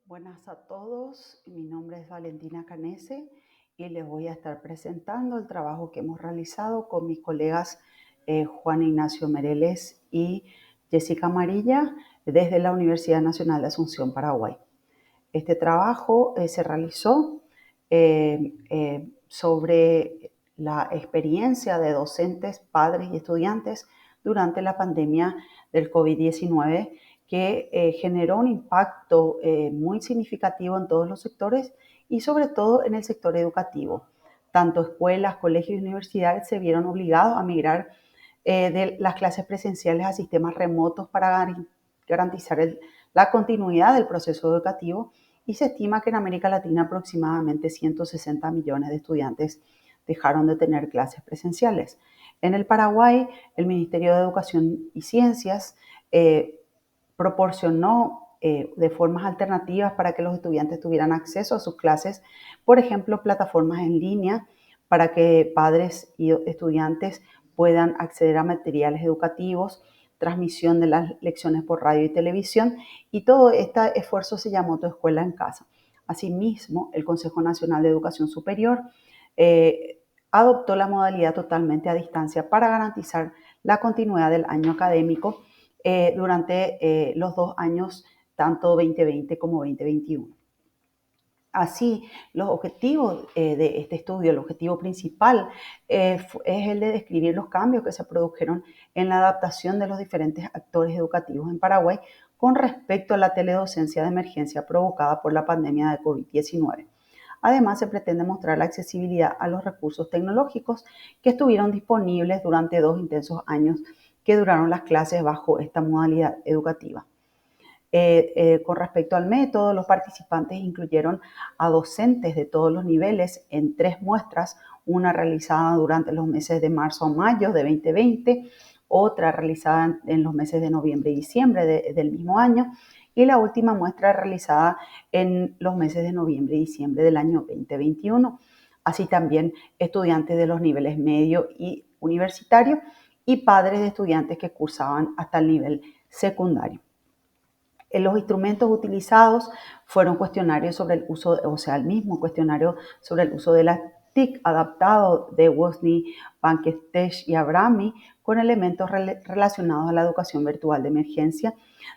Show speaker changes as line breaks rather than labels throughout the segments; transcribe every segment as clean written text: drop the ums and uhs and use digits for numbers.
Buenas a todos, mi nombre es Valentina Canese y les voy a estar presentando el trabajo que hemos realizado con mis colegas Juan Ignacio Mereles y Jessica Amarilla desde la Universidad Nacional de Asunción, Paraguay. Este trabajo se realizó sobre la experiencia de docentes, padres y estudiantes durante la pandemia del COVID-19 que generó un impacto muy significativo en todos los sectores y sobre todo en el sector educativo. Tanto escuelas, colegios y universidades se vieron obligados a migrar de las clases presenciales a sistemas remotos para garantizar la continuidad del proceso educativo, y se estima que en América Latina aproximadamente 160 millones de estudiantes dejaron de tener clases presenciales. En el Paraguay, el Ministerio de Educación y Ciencias proporcionó de formas alternativas para que los estudiantes tuvieran acceso a sus clases, por ejemplo, plataformas en línea para que padres y estudiantes puedan acceder a materiales educativos, transmisión de las lecciones por radio y televisión, y todo este esfuerzo se llamó Tu Escuela en Casa. Asimismo, el Consejo Nacional de Educación Superior adoptó la modalidad totalmente a distancia para garantizar la continuidad del año académico durante los 2 años, tanto 2020 como 2021. Así, los objetivos de este estudio, el objetivo principal es el de describir los cambios que se produjeron en la adaptación de los diferentes actores educativos en Paraguay con respecto a la teledocencia de emergencia provocada por la pandemia de COVID-19. Además, se pretende mostrar la accesibilidad a los recursos tecnológicos que estuvieron disponibles durante 2 intensos años que duraron las clases bajo esta modalidad educativa. Con respecto al método, los participantes incluyeron a docentes de todos los niveles en 3 muestras, una realizada durante los meses de marzo a mayo de 2020, otra realizada en los meses de noviembre y diciembre del mismo año, y la última muestra realizada en los meses de noviembre y diciembre del año 2021. Así también estudiantes de los niveles medio y universitario y padres de estudiantes que cursaban hasta el nivel secundario. Los instrumentos utilizados fueron cuestionarios sobre el uso, o sea, el mismo cuestionario sobre el uso de las TIC adaptado de Wozny, Bankestesh y Abrami con elementos relacionados a la educación virtual de emergencia,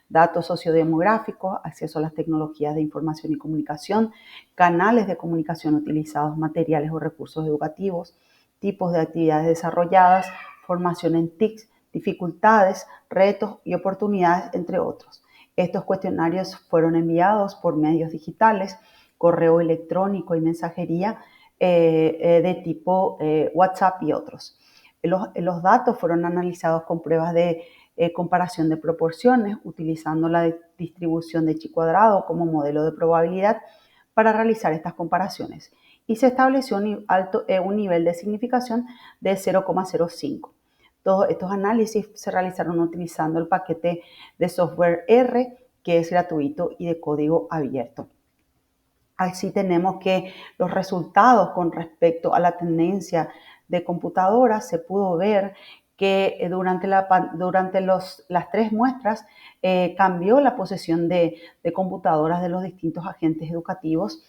datos sociodemográficos, acceso a las tecnologías de información y comunicación, canales de comunicación utilizados, materiales o recursos educativos, tipos de actividades desarrolladas, formación en TIC, dificultades, retos y oportunidades, entre otros. Estos cuestionarios fueron enviados por medios digitales, correo electrónico y mensajería de tipo WhatsApp y otros. Los datos fueron analizados con pruebas de comparación de proporciones, utilizando la distribución de chi cuadrado como modelo de probabilidad para realizar estas comparaciones. Y se estableció un nivel de significación de 0,05. Todos estos análisis se realizaron utilizando el paquete de software R, que es gratuito y de código abierto. Así tenemos que los resultados con respecto a la tendencia de computadoras se pudo ver que durante las 3 muestras cambió la posesión de computadoras de los distintos agentes educativos.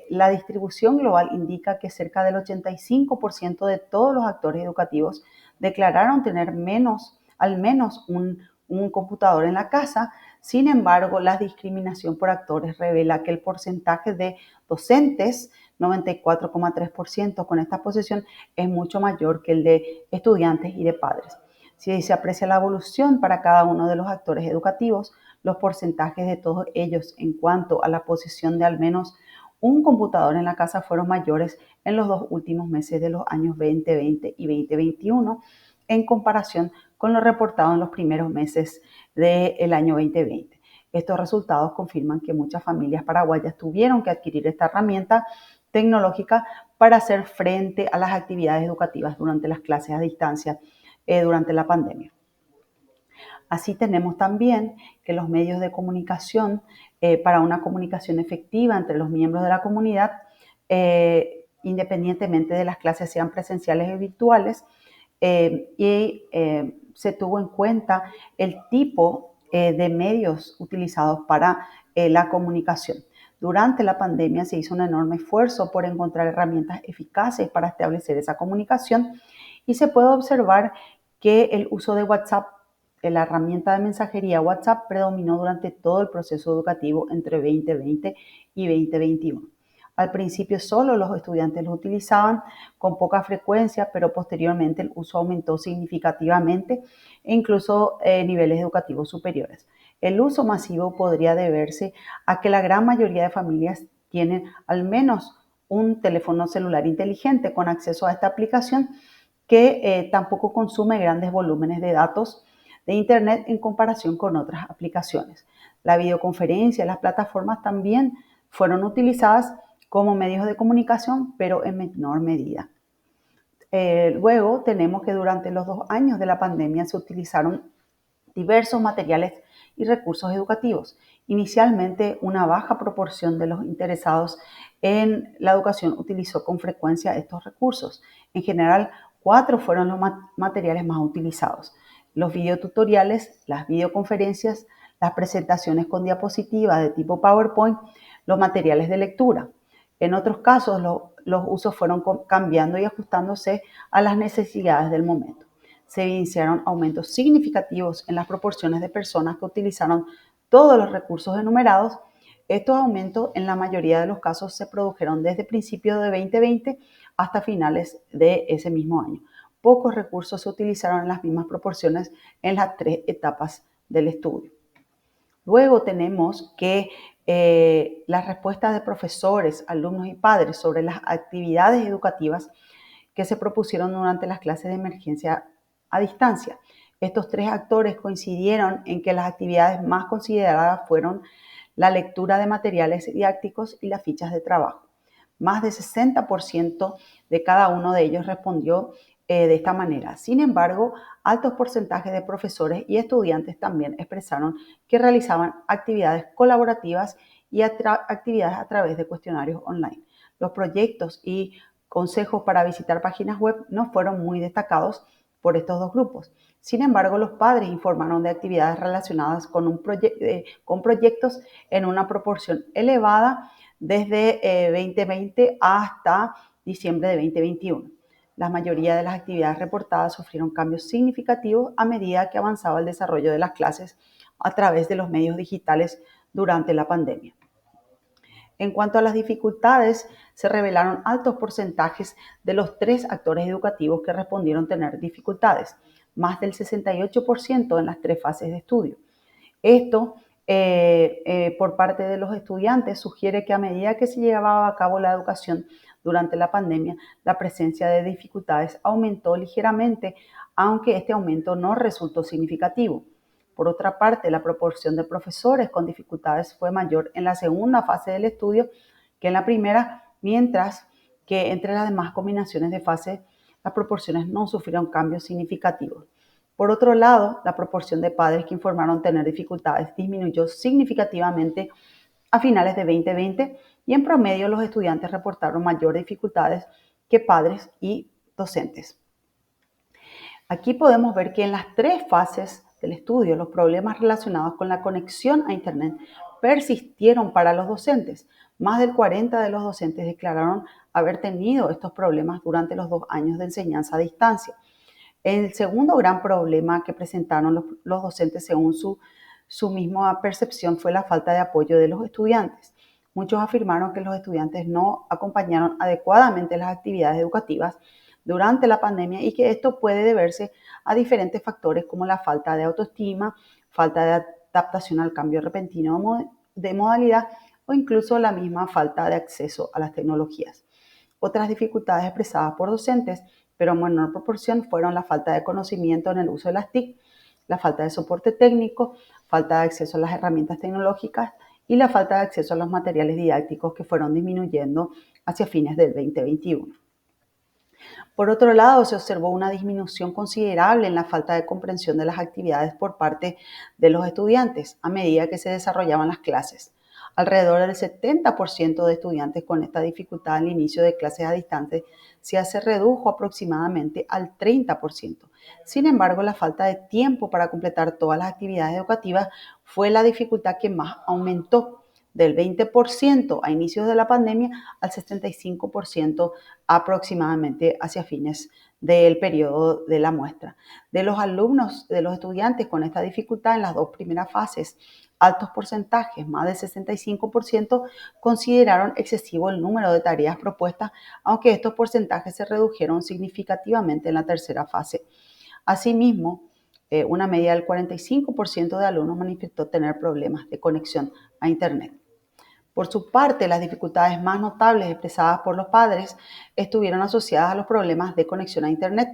La distribución global indica que cerca del 85% de todos los actores educativos declararon tener al menos un computador en la casa. Sin embargo, la discriminación por actores revela que el porcentaje de docentes, 94,3% con esta posesión, es mucho mayor que el de estudiantes y de padres. Si se aprecia la evolución para cada uno de los actores educativos, los porcentajes de todos ellos en cuanto a la posesión de al menos un computador en la casa fueron mayores en los 2 últimos meses de los años 2020 y 2021 en comparación con lo reportado en los primeros meses del año 2020. Estos resultados confirman que muchas familias paraguayas tuvieron que adquirir esta herramienta tecnológica para hacer frente a las actividades educativas durante las clases a distancia durante la pandemia. Así tenemos también que los medios de comunicación para una comunicación efectiva entre los miembros de la comunidad, independientemente de las clases sean presenciales o virtuales, se tuvo en cuenta el tipo de medios utilizados para la comunicación. Durante la pandemia se hizo un enorme esfuerzo por encontrar herramientas eficaces para establecer esa comunicación y se puede observar que el uso de WhatsApp, la herramienta de mensajería WhatsApp, predominó durante todo el proceso educativo entre 2020 y 2021. Al principio solo los estudiantes lo utilizaban con poca frecuencia, pero posteriormente el uso aumentó significativamente e incluso niveles educativos superiores. El uso masivo podría deberse a que la gran mayoría de familias tienen al menos un teléfono celular inteligente con acceso a esta aplicación que tampoco consume grandes volúmenes de datos de Internet en comparación con otras aplicaciones. La videoconferencia y las plataformas también fueron utilizadas como medios de comunicación, pero en menor medida. Luego tenemos que durante los 2 años de la pandemia se utilizaron diversos materiales y recursos educativos. Inicialmente, una baja proporción de los interesados en la educación utilizó con frecuencia estos recursos. En general, 4 fueron los materiales más utilizados: los videotutoriales, las videoconferencias, las presentaciones con diapositivas de tipo PowerPoint, los materiales de lectura. En otros casos, los usos fueron cambiando y ajustándose a las necesidades del momento. Se evidenciaron aumentos significativos en las proporciones de personas que utilizaron todos los recursos enumerados. Estos aumentos en la mayoría de los casos se produjeron desde principios de 2020 hasta finales de ese mismo año. Pocos recursos se utilizaron en las mismas proporciones en las 3 etapas del estudio. Luego tenemos que las respuestas de profesores, alumnos y padres sobre las actividades educativas que se propusieron durante las clases de emergencia a distancia. Estos 3 actores coincidieron en que las actividades más consideradas fueron la lectura de materiales didácticos y las fichas de trabajo. Más del 60% de cada uno de ellos respondió de esta manera. Sin embargo, altos porcentajes de profesores y estudiantes también expresaron que realizaban actividades colaborativas y actividades a través de cuestionarios online. Los proyectos y consejos para visitar páginas web no fueron muy destacados por estos 2 grupos. Sin embargo, los padres informaron de actividades relacionadas con proyectos en una proporción elevada desde 2020 hasta diciembre de 2021. La mayoría de las actividades reportadas sufrieron cambios significativos a medida que avanzaba el desarrollo de las clases a través de los medios digitales durante la pandemia. En cuanto a las dificultades, se revelaron altos porcentajes de los 3 actores educativos que respondieron tener dificultades, más del 68% en las 3 fases de estudio. Esto, por parte de los estudiantes, sugiere que a medida que se llevaba a cabo la educación durante la pandemia, la presencia de dificultades aumentó ligeramente, aunque este aumento no resultó significativo. Por otra parte, la proporción de profesores con dificultades fue mayor en la segunda fase del estudio que en la primera, mientras que entre las demás combinaciones de fase las proporciones no sufrieron cambios significativos. Por otro lado, la proporción de padres que informaron tener dificultades disminuyó significativamente a finales de 2020 y en promedio los estudiantes reportaron mayores dificultades que padres y docentes. Aquí podemos ver que en las 3 fases del estudio, los problemas relacionados con la conexión a Internet persistieron para los docentes. Más del 40% de los docentes declararon haber tenido estos problemas durante los 2 años de enseñanza a distancia. El segundo gran problema que presentaron los docentes según su misma percepción fue la falta de apoyo de los estudiantes. Muchos afirmaron que los estudiantes no acompañaron adecuadamente las actividades educativas durante la pandemia y que esto puede deberse a diferentes factores como la falta de autoestima, falta de adaptación al cambio repentino de modalidad o incluso la misma falta de acceso a las tecnologías. Otras dificultades expresadas por docentes, pero en menor proporción, fueron la falta de conocimiento en el uso de las TIC, la falta de soporte técnico, falta de acceso a las herramientas tecnológicas y la falta de acceso a los materiales didácticos que fueron disminuyendo hacia fines del 2021. Por otro lado, se observó una disminución considerable en la falta de comprensión de las actividades por parte de los estudiantes a medida que se desarrollaban las clases. Alrededor del 70% de estudiantes con esta dificultad al inicio de clases a distancia se redujo aproximadamente al 30%. Sin embargo, la falta de tiempo para completar todas las actividades educativas fue la dificultad que más aumentó, del 20% a inicios de la pandemia al 75% aproximadamente hacia fines del periodo de la muestra. De los alumnos, de los estudiantes con esta dificultad en las dos primeras fases, altos porcentajes, más del 65%, consideraron excesivo el número de tareas propuestas, aunque estos porcentajes se redujeron significativamente en la tercera fase. Asimismo, una media del 45% de alumnos manifestó tener problemas de conexión a Internet. Por su parte, las dificultades más notables expresadas por los padres estuvieron asociadas a los problemas de conexión a Internet,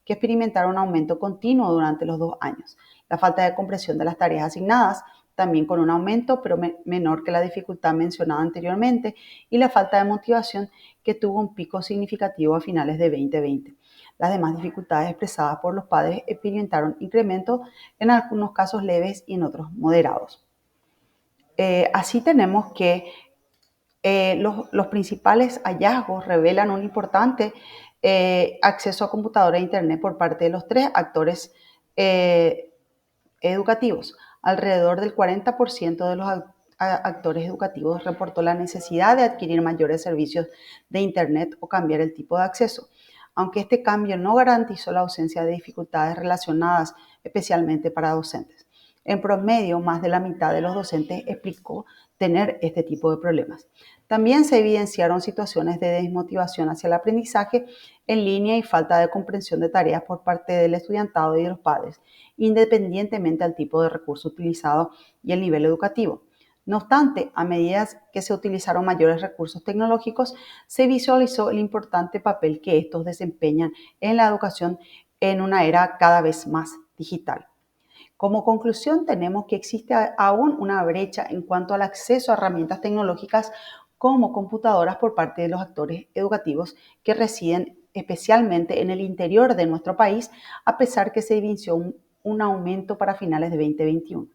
que experimentaron un aumento continuo durante los 2 años. La falta de comprensión de las tareas asignadas, también con un aumento, pero menor que la dificultad mencionada anteriormente, y la falta de motivación, que tuvo un pico significativo a finales de 2020. Las demás dificultades expresadas por los padres experimentaron incrementos, en algunos casos leves y en otros moderados. Así tenemos que los principales hallazgos revelan un importante acceso a computadora e Internet por parte de los tres actores educativos. Alrededor del 40% de los actores educativos reportó la necesidad de adquirir mayores servicios de Internet o cambiar el tipo de acceso. Aunque este cambio no garantizó la ausencia de dificultades relacionadas especialmente para docentes. En promedio, más de la mitad de los docentes explicó tener este tipo de problemas. También se evidenciaron situaciones de desmotivación hacia el aprendizaje en línea y falta de comprensión de tareas por parte del estudiantado y de los padres, independientemente del tipo de recurso utilizado y el nivel educativo. No obstante, a medida que se utilizaron mayores recursos tecnológicos, se visualizó el importante papel que estos desempeñan en la educación en una era cada vez más digital. Como conclusión, tenemos que existe aún una brecha en cuanto al acceso a herramientas tecnológicas como computadoras por parte de los actores educativos que residen especialmente en el interior de nuestro país, a pesar que se evidenció un aumento para finales de 2021.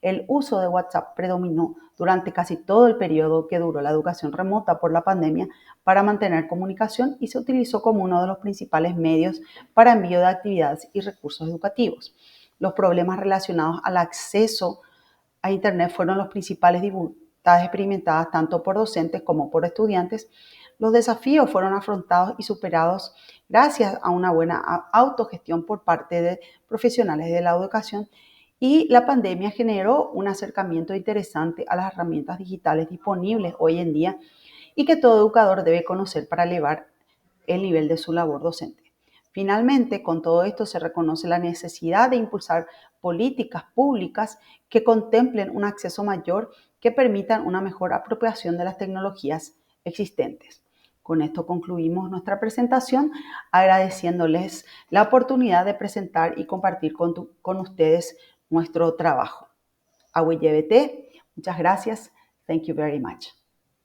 El uso de WhatsApp predominó durante casi todo el periodo que duró la educación remota por la pandemia para mantener comunicación y se utilizó como uno de los principales medios para envío de actividades y recursos educativos. Los problemas relacionados al acceso a Internet fueron los principales dificultades experimentadas tanto por docentes como por estudiantes. Los desafíos fueron afrontados y superados gracias a una buena autogestión por parte de profesionales de la educación, y la pandemia generó un acercamiento interesante a las herramientas digitales disponibles hoy en día y que todo educador debe conocer para elevar el nivel de su labor docente. Finalmente, con todo esto se reconoce la necesidad de impulsar políticas públicas que contemplen un acceso mayor, que permitan una mejor apropiación de las tecnologías existentes. Con esto concluimos nuestra presentación, agradeciéndoles la oportunidad de presentar y compartir con ustedes nuestro trabajo. Awiyebete, muchas gracias. Thank you very much.